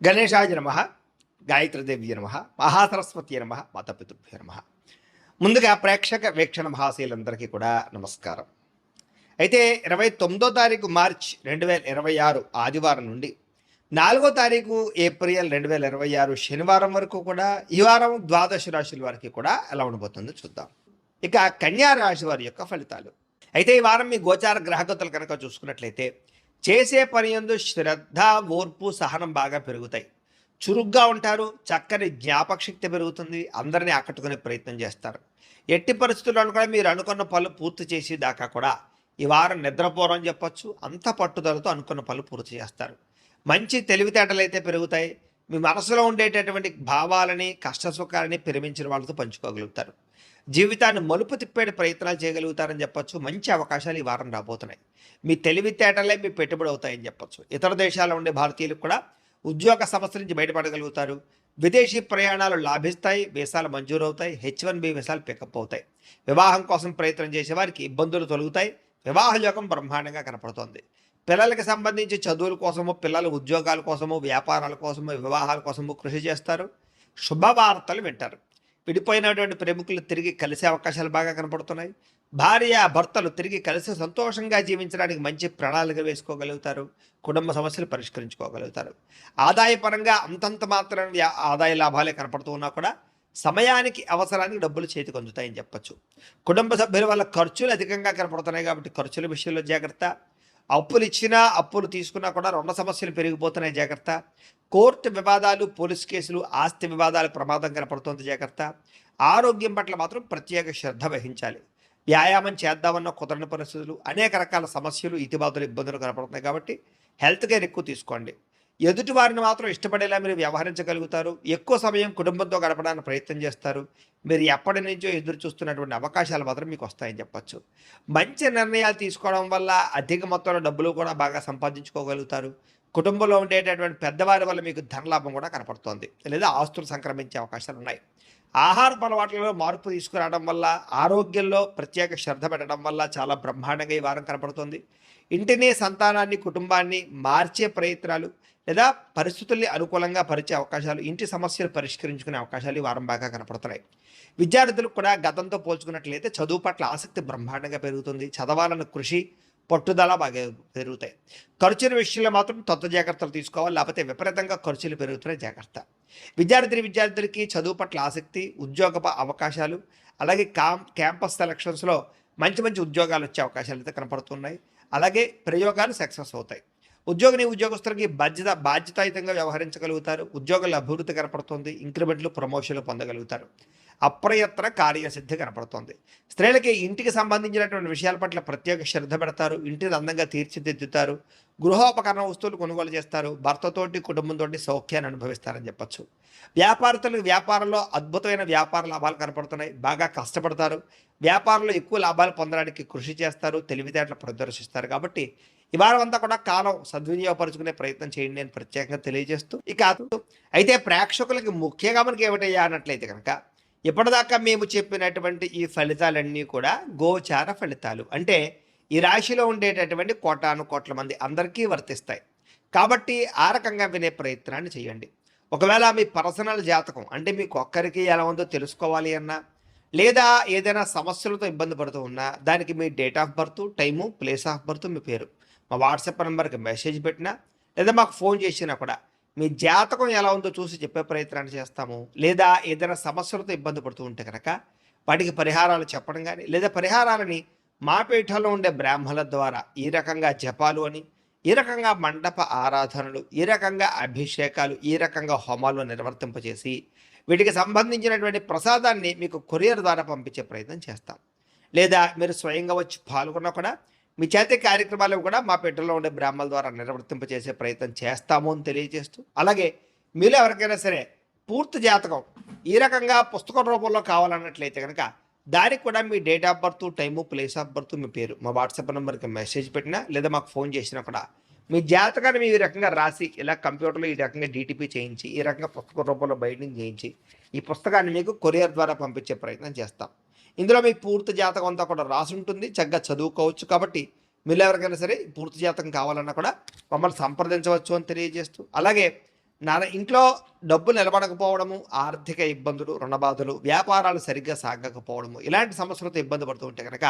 గణేశాయ నమః, గాయత్రీదేవ్య నమః, మహాసరస్వతి నమః, మాతాపితృభ్యో నమః. ముందుగా ప్రేక్షక వీక్షణ మహాశయులందరికీ కూడా నమస్కారం. అయితే 29వ తారీఖు మార్చ్ 2026 ఆదివారం నుండి 4వ తారీఖు ఏప్రిల్ 2026 శనివారం వరకు కూడా ఈ వారం ద్వాదశ రాశుల వారికి కూడా ఎలా ఉండబోతుందో చూద్దాం. ఇక కన్యా రాశి వారి యొక్క ఫలితాలు. అయితే ఈ వారం మీ గోచార గ్రహగతులు కనుక చూసుకున్నట్లయితే చేసే పని యందు శ్రద్ధ, ఓర్పు, సహనం బాగా పెరుగుతాయి. చురుగ్గా ఉంటారు, చక్కని జ్ఞాపకశక్తి పెరుగుతుంది, అందరినీ ఆకట్టుకునే ప్రయత్నం చేస్తారు. ఎట్టి పరిస్థితుల్లో కూడా మీరు అనుకున్న పనులు పూర్తి చేసి దాకా కూడా ఈ వారం నిద్రపోరని చెప్పొచ్చు. అంత పట్టుదలతో అనుకున్న పనులు పూర్తి చేస్తారు. మంచి తెలివితేటలు అయితే పెరుగుతాయి. మీ మనసులో ఉండేటటువంటి భావాలని, కష్టసుఖాలని ప్రేమించిన వాళ్ళతో పంచుకోగలుగుతారు. జీవితాన్ని మలుపు తిప్పే ప్రయత్నాలు చేయగలుగుతారని చెప్పొచ్చు. మంచి అవకాశాలు ఈ వారం రాబోతున్నాయి. మీ తెలివితేటలే మీ పెట్టుబడి అవుతాయని చెప్పొచ్చు. ఇతర దేశాల్లో ఉండే భారతీయులకు కూడా ఉద్యోగ సమస్య నుంచి బయటపడగలుగుతారు. విదేశీ ప్రయాణాలు లాభిస్తాయి, వీసాలు మంజూరు అవుతాయి, H1B వీసాలు పికప్ అవుతాయి. వివాహం కోసం ప్రయత్నం చేసే వారికి ఇబ్బందులు తొలగుతాయి. వివాహ యోగం బ్రహ్మాండంగా కనపడుతోంది. పిల్లలకి సంబంధించి చదువుల కోసము, పిల్లల ఉద్యోగాల కోసము, వ్యాపారాల కోసము, వివాహాల కోసము కృషి చేస్తారు. శుభవార్తలు వింటారు. విడిపోయినటువంటి ప్రేమికులు తిరిగి కలిసే అవకాశాలు బాగా కనపడుతున్నాయి. భార్య భర్తలు తిరిగి కలిసి సంతోషంగా జీవించడానికి మంచి ప్రణాళిక వేసుకోగలుగుతారు. కుటుంబ సమస్యలు పరిష్కరించుకోగలుగుతారు. ఆదాయపరంగా అంతంత మాత్రం ఆదాయ లాభాలే కనపడుతూ ఉన్నా కూడా సమయానికి అవసరానికి డబ్బులు చేతికి అందుతాయని చెప్పచ్చు. కుటుంబ సభ్యుల వల్ల ఖర్చులు అధికంగా కనపడుతున్నాయి కాబట్టి ఖర్చుల విషయంలో జాగ్రత్త. అప్పులు ఇచ్చినా అప్పులు తీసుకున్నా కూడా రుణ సమస్యలు పెరిగిపోతున్నాయి, జాగ్రత్త. కోర్టు వివాదాలు, పోలీస్ కేసులు, ఆస్తి వివాదాలు ప్రమాదం కనపడుతుంది, జాగ్రత్త. ఆరోగ్యం పట్ల మాత్రం ప్రత్యేక శ్రద్ధ వహించాలి. వ్యాయామం చేద్దామన్న కుదరని పరిస్థితులు, అనేక రకాల సమస్యలు, ఇతిబాతులు, ఇబ్బందులు కనపడుతున్నాయి కాబట్టి హెల్త్ కేర్ ఎక్కువ తీసుకోండి. ఎదుటి వారిని మాత్రం ఇష్టపడేలా మీరు వ్యవహరించగలుగుతారు. ఎక్కువ సమయం కుటుంబంతో గడపడానికి ప్రయత్నం చేస్తారు. మీరు ఎప్పటి నుంచో ఎదురు చూస్తున్నటువంటి అవకాశాలు మాత్రం మీకు వస్తాయని చెప్పచ్చు. మంచి నిర్ణయాలు తీసుకోవడం వల్ల అధిక మొత్తంలో డబ్బులు కూడా బాగా సంపాదించుకోగలుగుతారు. కుటుంబంలో ఉండేటటువంటి పెద్దవారి వల్ల మీకు ధనలాభం కూడా కనపడుతోంది, లేదా ఆస్తులు సంక్రమించే అవకాశాలు ఉన్నాయి. ఆహారపు అలవాట్లలో మార్పు తీసుకురావడం వల్ల, ఆరోగ్యంలో ప్రత్యేక శ్రద్ధ పెట్టడం వల్ల చాలా బ్రహ్మాండంగా ఈ వారం కనపడుతుంది. ఇంటిని, సంతానాన్ని, కుటుంబాన్ని మార్చే ప్రయత్నాలు లేదా పరిస్థితుల్ని అనుకూలంగా పరిచే అవకాశాలు, ఇంటి సమస్యలు పరిష్కరించుకునే అవకాశాలు ఈ వారం బాగా కనపడుతున్నాయి. విద్యార్థులకు కూడా గతంతో పోల్చుకున్నట్లయితే చదువు పట్ల ఆసక్తి బ్రహ్మాండంగా పెరుగుతుంది. చదవాలన్న కృషి, పట్టుదల బాగా పెరుగుతాయి. ఖర్చుల విషయంలో మాత్రం తత్వ జాగ్రత్తలు తీసుకోవాలి, లేకపోతే విపరీతంగా ఖర్చులు పెరుగుతున్నాయి, జాగ్రత్త. విద్యార్థులకి చదువు పట్ల ఆసక్తి, ఉద్యోగ అవకాశాలు, అలాగే క్యాంపస్ సెలక్షన్స్లో మంచి మంచి ఉద్యోగాలు వచ్చే అవకాశాలు అయితే కనపడుతున్నాయి. అలాగే ప్రయోగాలు సక్సెస్ అవుతాయి. ఉద్యోగస్తులకి బాధ్యతాయుతంగా వ్యవహరించగలుగుతారు. ఉద్యోగాల అభివృద్ధి కనపడుతుంది. ఇంక్రిమెంట్లు, ప్రమోషన్లు పొందగలుగుతారు. అప్రయత్న కార్యసిద్ధి కనపడుతుంది. స్త్రీలకి ఇంటికి సంబంధించినటువంటి విషయాల పట్ల ప్రత్యేక శ్రద్ధ పెడతారు. ఇంటిని అందంగా తీర్చిదిద్దుతారు. గృహోపకరణ వస్తువులు కొనుగోలు చేస్తారు. భర్తతోటి, కుటుంబంతో సౌఖ్యాన్ని అనుభవిస్తారని చెప్పచ్చు. వ్యాపారంలో అద్భుతమైన వ్యాపార లాభాలు కనపడుతున్నాయి. బాగా కష్టపడతారు. వ్యాపారంలో ఎక్కువ లాభాలు పొందడానికి కృషి చేస్తారు. తెలివితేటలు ప్రదర్శిస్తారు. కాబట్టి ఈ వారం అంతా కూడా కాలం సద్వినియోగపరుచుకునే ప్రయత్నం చేయండి అని ప్రత్యేకంగా తెలియజేస్తూ, ఇక అయితే ప్రేక్షకులకి ముఖ్యంగా మనకి ఏమిటయ్యా అన్నట్లయితే కనుక, ఇప్పటిదాకా మేము చెప్పినటువంటి ఈ ఫలితాలన్నీ కూడా గోచార ఫలితాలు. అంటే ఈ రాశిలో ఉండేటటువంటి కోటాను కోట్ల మంది అందరికీ వర్తిస్తాయి. కాబట్టి ఆ రకంగా వినే ప్రయత్నాన్ని చేయండి. ఒకవేళ మీ పర్సనల్ జాతకం అంటే మీకు ఒక్కరికి ఎలా ఉందో తెలుసుకోవాలి అన్నా, లేదా ఏదైనా సమస్యలతో ఇబ్బంది పడుతూ ఉన్నా, దానికి మీ date of birth, time, place of birth, మీ పేరు మా వాట్సాప్ నెంబర్కి మెసేజ్ పెట్టినా, లేదా మాకు ఫోన్ చేసినా కూడా మీ జాతకం ఎలా ఉందో చూసి చెప్పే ప్రయత్నాన్ని చేస్తాము. లేదా ఏదైనా సమస్యలతో ఇబ్బంది పడుతూ ఉంటే కనుక వాటికి పరిహారాలు చెప్పడం కానీ, లేదా పరిహారాలని మా పీఠంలో ఉండే బ్రాహ్మణుల ద్వారా ఈ రకంగా జపాలు అని, ఈ రకంగా మండప ఆరాధనలు, ఈ రకంగా అభిషేకాలు, ఈ రకంగా హోమాలు నిర్వర్తింపజేసి వీటికి సంబంధించినటువంటి ప్రసాదాన్ని మీకు కొరియర్ ద్వారా పంపించే ప్రయత్నం చేస్తాం. లేదా మీరు స్వయంగా వచ్చి పాల్గొన్నా కూడా మీ చేతి కార్యక్రమాలు కూడా మా పీఠంలో ఉండే బ్రాహ్మణుల ద్వారా నిర్వర్తింపజేసే ప్రయత్నం చేస్తాము అని తెలియజేస్తూ, అలాగే మీలో ఎవరికైనా సరే పూర్తి జాతకం ఈ రకంగా పుస్తకం రూపంలో కావాలన్నట్లయితే కనుక దానికి కూడా మీ date of birth, time, place of birth, మీ పేరు మా వాట్సాప్ నెంబర్కి మెసేజ్ పెట్టినా, లేదా మాకు ఫోన్ చేసినా కూడా మీ జాతకాన్ని మీ ఈ రకంగా రాసి, ఇలా కంప్యూటర్లో ఈ రకంగా DTP చేయించి, ఈ రకంగా పుస్తక రూపంలో బైండింగ్ చేయించి ఈ పుస్తకాన్ని మీకు కొరియర్ ద్వారా పంపించే ప్రయత్నం చేస్తాం. ఇందులో మీ పూర్తి జాతకం అంతా కూడా రాసి ఉంటుంది, చక్కగా చదువుకోవచ్చు. కాబట్టి మీరు ఎవరికైనా సరే పూర్తి జాతకం కావాలన్నా కూడా మమ్మల్ని సంప్రదించవచ్చు అని తెలియజేస్తూ, అలాగే ఇంట్లో డబ్బు నిలబడకపోవడము, ఆర్థిక ఇబ్బందులు, రుణబాధలు, వ్యాపారాలు సరిగ్గా సాగకపోవడము, ఇలాంటి సమస్యలతో ఇబ్బంది పడుతూ ఉంటే కనుక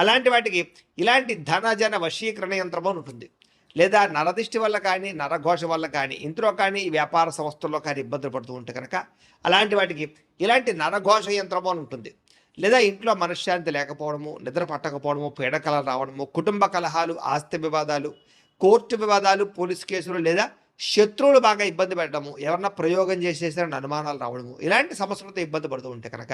అలాంటి వాటికి ఇలాంటి ధనజన వశీకరణ యంత్రం అని ఉంటుంది. లేదా నరదిష్టి వల్ల కానీ, నరఘోష వల్ల కానీ, ఇంట్లో కానీ, ఈ వ్యాపార సంస్థల్లో కానీ ఇబ్బందులు పడుతూ ఉంటే కనుక అలాంటి వాటికి ఇలాంటి నరఘోష యంత్రము అని ఉంటుంది. లేదా ఇంట్లో మనశ్శాంతి లేకపోవడము, నిద్ర పట్టకపోవడము, పీడకలలు రావడము, కుటుంబ కలహాలు, ఆస్తి వివాదాలు, కోర్టు వివాదాలు, పోలీసు కేసులు, లేదా శత్రువులు బాగా ఇబ్బంది పెట్టడము, ఎవరన్నా ప్రయోగం చేసేసారని అనుమానాలు రావడము, ఇలాంటి సమస్యలతో ఇబ్బంది పడుతూ ఉంటే కనుక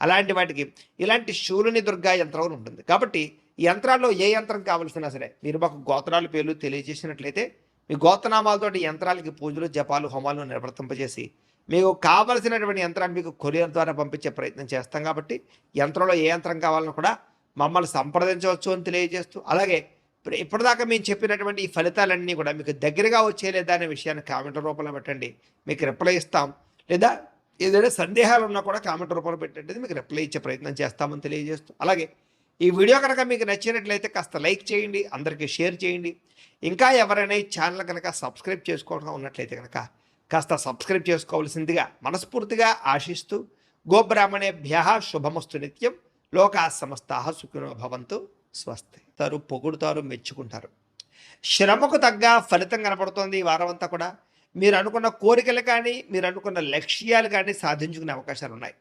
అలాంటి వాటికి ఇలాంటి శూలిని దుర్గా యంత్రం అని ఉంటుంది. కాబట్టి ఈ యంత్రాల్లో ఏ యంత్రం కావాల్సినా సరే మీరు మాకు గోత్రాల పేర్లు తెలియజేసినట్లయితే మీ గోత్రనామాలతోటి యంత్రాలకి పూజలు, జపాలు, హోమాలు నిర్వర్తింపజేసి మీకు కావలసినటువంటి యంత్రాన్ని మీకు కొరియర్ ద్వారా పంపించే ప్రయత్నం చేస్తాం. కాబట్టి యంత్రంలో ఏ యంత్రం కావాలన్నా కూడా మమ్మల్ని సంప్రదించవచ్చు అని తెలియజేస్తూ, అలాగే ఇప్పటిదాకా మేము చెప్పినటువంటి ఈ ఫలితాలన్నీ కూడా మీకు దగ్గరగా వచ్చేలేదా అనే విషయాన్ని కామెంట్ రూపంలో పెట్టండి, మీకు రిప్లై ఇస్తాం. లేదా ఏదైనా సందేహాలు ఉన్నా కూడా కామెంట్ రూపంలో పెట్టండి, మీకు రిప్లై ఇచ్చే ప్రయత్నం చేస్తామని తెలియజేస్తూ, అలాగే ఈ వీడియో కనుక మీకు నచ్చినట్లయితే కాస్త లైక్ చేయండి, అందరికీ షేర్ చేయండి. ఇంకా ఎవరైనా ఈ ఛానల్ కనుక సబ్స్క్రైబ్ చేసుకోవడం ఉన్నట్లయితే కనుక కాస్త సబ్స్క్రైబ్ చేసుకోవాల్సిందిగా మనస్ఫూర్తిగా ఆశిస్తూ, గోబ్రాహ్మణేభ్యః శుభమస్తు నిత్యం, లోకా సమస్తాః సుఖినో భవంతు, స్వస్తి. పొగుడుతారు, మెచ్చుకుంటారు. శ్రమకు తగ్గ ఫలితం కనపడుతోంది ఈ వారం అంతా కూడా. మీరు అనుకున్న కోరికలు కానీ, మీరు అనుకున్న లక్ష్యాలు కానీ సాధించుకునే అవకాశాలు ఉన్నాయి.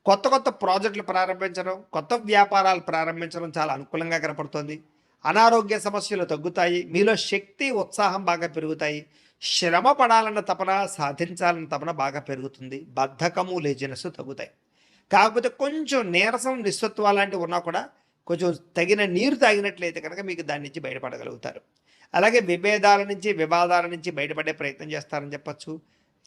కొత్త కొత్త ప్రాజెక్టులు ప్రారంభించడం, కొత్త వ్యాపారాలు ప్రారంభించడం చాలా అనుకూలంగా కనపడుతోంది. అనారోగ్య సమస్యలు తగ్గుతాయి, మీలో శక్తి, ఉత్సాహం బాగా పెరుగుతాయి. శ్రమ పడాలన్న తపన, సాధించాలన్న తపన బాగా పెరుగుతుంది. బద్ధకము, లేజినెస్ తగ్గుతాయి. కాకపోతే కొంచెం నీరసం, నిస్సత్వ లాంటివి ఉన్నా కూడా కొంచెం తగిన నీరు తాగినట్లయితే కనుక మీకు దాని నుంచి బయటపడగలుగుతారు. అలాగే విభేదాల నుంచి, వివాదాల నుంచి బయటపడే ప్రయత్నం చేస్తారని చెప్పచ్చు.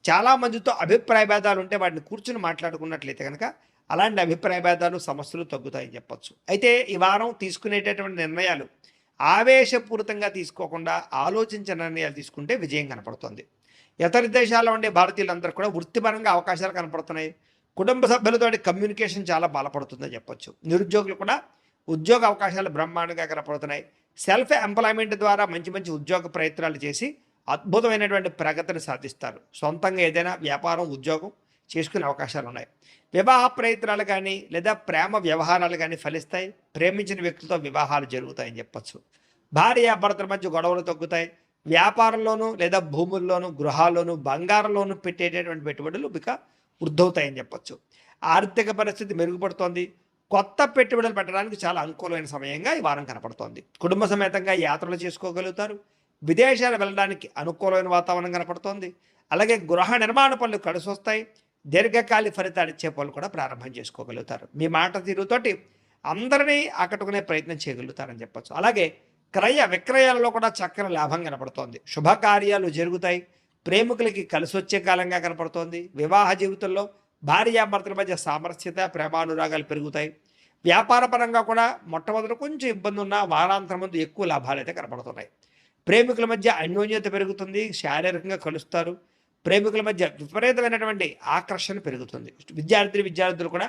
చాలామందితో అభిప్రాయ భేదాలు ఉంటే వాటిని కూర్చుని మాట్లాడుకున్నట్లయితే కనుక అలాంటి అభిప్రాయ భేదాలు, సమస్యలు తగ్గుతాయని చెప్పచ్చు. అయితే ఈ వారం తీసుకునేటటువంటి నిర్ణయాలు ఆవేశపూరితంగా తీసుకోకుండా ఆలోచించిన నిర్ణయాలు తీసుకుంటే విజయం కనపడుతుంది. ఇతర దేశాల్లో ఉండే భారతీయులందరూ కూడా వృత్తిపరంగా అవకాశాలు కనపడుతున్నాయి. కుటుంబ సభ్యులతోటి కమ్యూనికేషన్ చాలా బలపడుతుందని చెప్పచ్చు. నిరుద్యోగులు కూడా ఉద్యోగ అవకాశాలు బ్రహ్మాండంగా కనపడుతున్నాయి. సెల్ఫ్ ఎంప్లాయ్మెంట్ ద్వారా మంచి మంచి ఉద్యోగ ప్రయత్నాలు చేసి అద్భుతమైనటువంటి ప్రగతిని సాధిస్తారు. సొంతంగా ఏదైనా వ్యాపారం, ఉద్యోగం చేసుకునే అవకాశాలు ఉన్నాయి. వివాహ ప్రయత్నాలు కానీ, లేదా ప్రేమ వ్యవహారాలు కానీ ఫలిస్తాయి. ప్రేమించిన వ్యక్తులతో వివాహాలు జరుగుతాయని చెప్పచ్చు. భార్యాభర్తల మధ్య గొడవలు తగ్గుతాయి. వ్యాపారంలోనూ, లేదా భూముల్లోనూ, గృహాల్లోనూ, బంగారంలోనూ పెట్టేటటువంటి పెట్టుబడులు ఇక వృద్ధవుతాయని చెప్పచ్చు. ఆర్థిక పరిస్థితి మెరుగుపడుతోంది. కొత్త పెట్టుబడులు పెట్టడానికి చాలా అనుకూలమైన సమయంగా ఈ వారం కనపడుతోంది. కుటుంబ సమేతంగా యాత్రలు చేసుకోగలుగుతారు. విదేశాలు వెళ్ళడానికి అనుకూలమైన వాతావరణం కనపడుతోంది. అలాగే గృహ నిర్మాణ పనులు కలిసి వస్తాయి. దీర్ఘకాలిక ఫలితాలు ఇచ్చే పనులు కూడా ప్రారంభం చేసుకోగలుగుతారు. మీ మాట తీరుతోటి అందరినీ ఆకట్టుకునే ప్రయత్నం చేయగలుగుతారని చెప్పచ్చు. అలాగే క్రయ విక్రయాలలో కూడా చక్కని లాభం కనపడుతోంది. శుభకార్యాలు జరుగుతాయి. ప్రేమికులకి కలిసి వచ్చే కాలంగా కనపడుతోంది. వివాహ జీవితంలో భార్యాభర్తల మధ్య సామరస్యత, ప్రేమానురాగాలు పెరుగుతాయి. వ్యాపార పరంగా కూడా మొట్టమొదటి కొంచెం ఇబ్బంది ఉన్నా వారాంతరం ముందు ఎక్కువ లాభాలు అయితే కనపడుతున్నాయి. ప్రేమికుల మధ్య అన్యోన్యత పెరుగుతుంది. శారీరకంగా కలుస్తారు. ప్రేమికుల మధ్య విపరీతమైనటువంటి ఆకర్షణ పెరుగుతుంది. విద్యార్థులు కూడా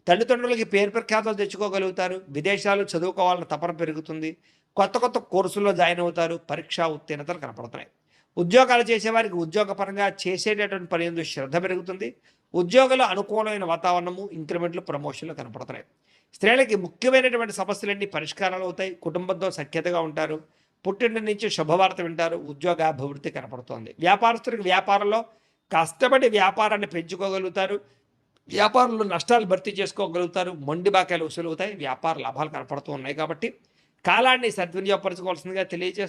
తల్లిదండ్రులకి పేరు ప్రఖ్యాతలు తెచ్చుకోగలుగుతారు. విదేశాలు చదువుకోవాలన్న తపన పెరుగుతుంది. కొత్త కొత్త కోర్సుల్లో జాయిన్ అవుతారు. పరీక్షా ఉత్తీర్ణతలు కనపడుతున్నాయి. ఉద్యోగాలు చేసేవారికి ఉద్యోగపరంగా చేసేటటువంటి పని యందు శ్రద్ధ పెరుగుతుంది. ఉద్యోగంలో అనుకూలమైన వాతావరణము, ఇంక్రిమెంట్లు, ప్రమోషన్లు కనపడుతున్నాయి. స్త్రీలకి ముఖ్యమైనటువంటి సమస్యలన్నీ పరిష్కారాలు అవుతాయి. కుటుంబంతో సఖ్యతగా ఉంటారు. పుట్టింటి నుంచి శుభవార్త వింటారు. ఉద్యోగాభివృద్ధి కనపడుతోంది. వ్యాపారస్తుడికి వ్యాపారంలో కష్టపడి వ్యాపారాన్ని పెంచుకోగలుగుతారు. వ్యాపారంలో నష్టాలు భర్తీ చేసుకోగలుగుతారు. మొండి బాకాయలు వసూలు అవుతాయి. వ్యాపార లాభాలు కనపడుతూ ఉన్నాయి. కాబట్టి కాలాన్ని సద్వినియోగపరచుకోవాల్సిందిగా తెలియజేస్తారు.